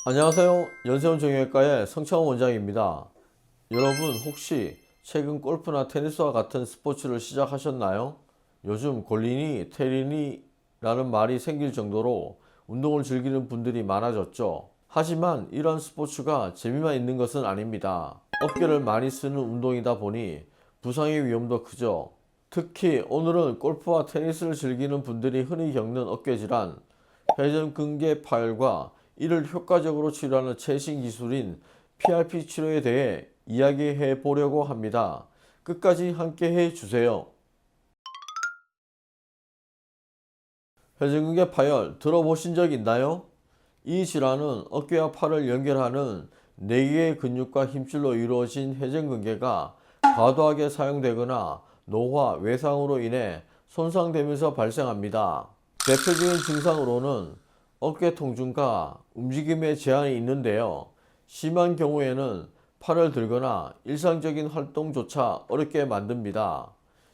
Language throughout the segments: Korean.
안녕하세요. 연세훈 정형외과의 성창원 원장입니다. 여러분 혹시 최근 골프나 테니스와 같은 스포츠를 시작하셨나요? 요즘 골리니, 테리니 라는 말이 생길 정도로 운동을 즐기는 분들이 많아졌죠. 하지만 이런 스포츠가 재미만 있는 것은 아닙니다. 어깨를 많이 쓰는 운동이다 보니 부상의 위험도 크죠. 특히 오늘은 골프와 테니스를 즐기는 분들이 흔히 겪는 어깨질환, 회전근개 파열과 이를 효과적으로 치료하는 최신 기술인 PRP 치료에 대해 이야기해 보려고 합니다. 끝까지 함께 해 주세요. 회전근개 파열 들어보신 적 있나요? 이 질환은 어깨와 팔을 연결하는 4개의 근육과 힘줄로 이루어진 회전근개가 과도하게 사용되거나 노화, 외상으로 인해 손상되면서 발생합니다. 대표적인 증상으로는 어깨 통증과 움직임에 제한이 있는데요. 심한 경우에는 팔을 들거나 일상적인 활동조차 어렵게 만듭니다.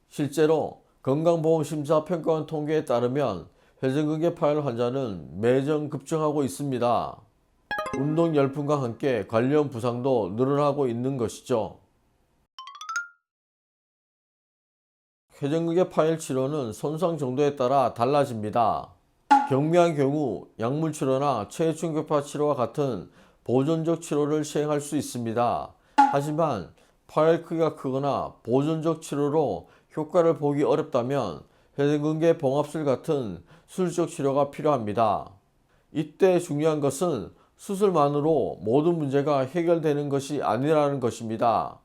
실제로 건강보험심사평가원 통계에 따르면 회전근개 파열 환자는 매년 급증하고 있습니다. 운동 열풍과 함께 관련 부상도 늘어나고 있는 것이죠. 회전근개 파열 치료는 손상 정도에 따라 달라집니다. 경미한 경우 약물 치료나 체중교파 치료와 같은 보존적 치료를 시행할 수 있습니다. 하지만 파열 크기가 크거나 보존적 치료로 효과를 보기 어렵다면 회전근개 봉합술 같은 수술적 치료가 필요합니다. 이때 중요한 것은 수술만으로 모든 문제가 해결되는 것이 아니라는 것입니다.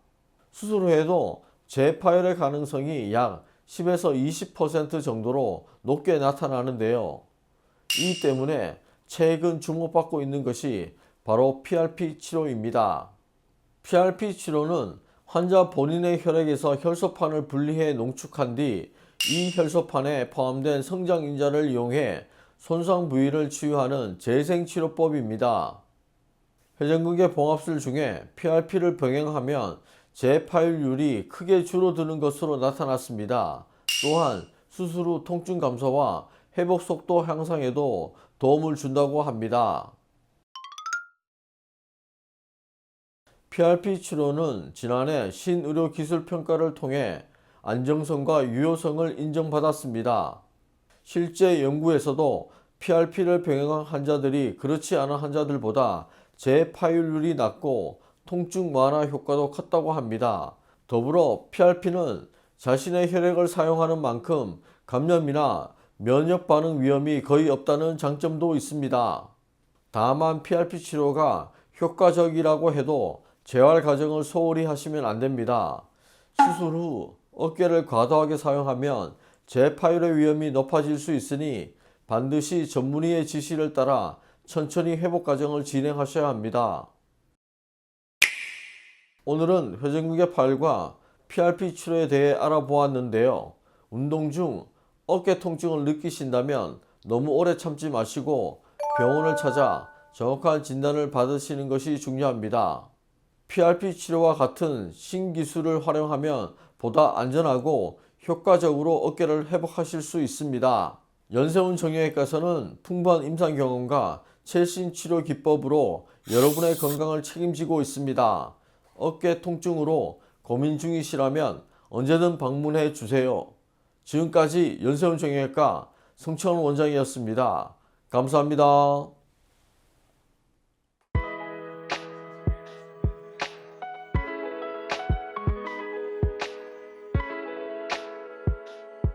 수술 후에도 재파열의 가능성이 약 10에서 20% 정도로 높게 나타나는데요. 이 때문에 최근 주목받고 있는 것이 바로 PRP 치료입니다. PRP 치료는 환자 본인의 혈액에서 혈소판을 분리해 농축한 뒤 이 혈소판에 포함된 성장인자를 이용해 손상 부위를 치유하는 재생치료법입니다. 회전근개 봉합술 중에 PRP를 병행하면 재파열률이 크게 줄어드는 것으로 나타났습니다. 또한 수술 후 통증 감소와 회복 속도 향상에도 도움을 준다고 합니다. PRP 치료는 지난해 신의료기술평가를 통해 안정성과 유효성을 인정받았습니다. 실제 연구에서도 PRP를 병행한 환자들이 그렇지 않은 환자들보다 재파열률이 낮고 통증 완화 효과도 컸다고 합니다. 더불어 PRP는 자신의 혈액을 사용하는 만큼 감염이나 면역 반응 위험이 거의 없다는 장점도 있습니다. 다만 PRP 치료가 효과적이라고 해도 재활 과정을 소홀히 하시면 안 됩니다. 수술 후 어깨를 과도하게 사용하면 재파열의 위험이 높아질 수 있으니 반드시 전문의의 지시를 따라 천천히 회복 과정을 진행하셔야 합니다. 오늘은 회전근개 파열과 PRP 치료에 대해 알아보았는데요. 운동 중 어깨 통증을 느끼신다면 너무 오래 참지 마시고 병원을 찾아 정확한 진단을 받으시는 것이 중요합니다. PRP 치료와 같은 신기술을 활용하면 보다 안전하고 효과적으로 어깨를 회복하실 수 있습니다. 연세훈 정형외과에서는 풍부한 임상 경험과 최신 치료 기법으로 여러분의 건강을 책임지고 있습니다. 어깨 통증으로 고민 중이시라면 언제든 방문해 주세요. 지금까지 연세훈 정형외과 성창원 원장이었습니다. 감사합니다.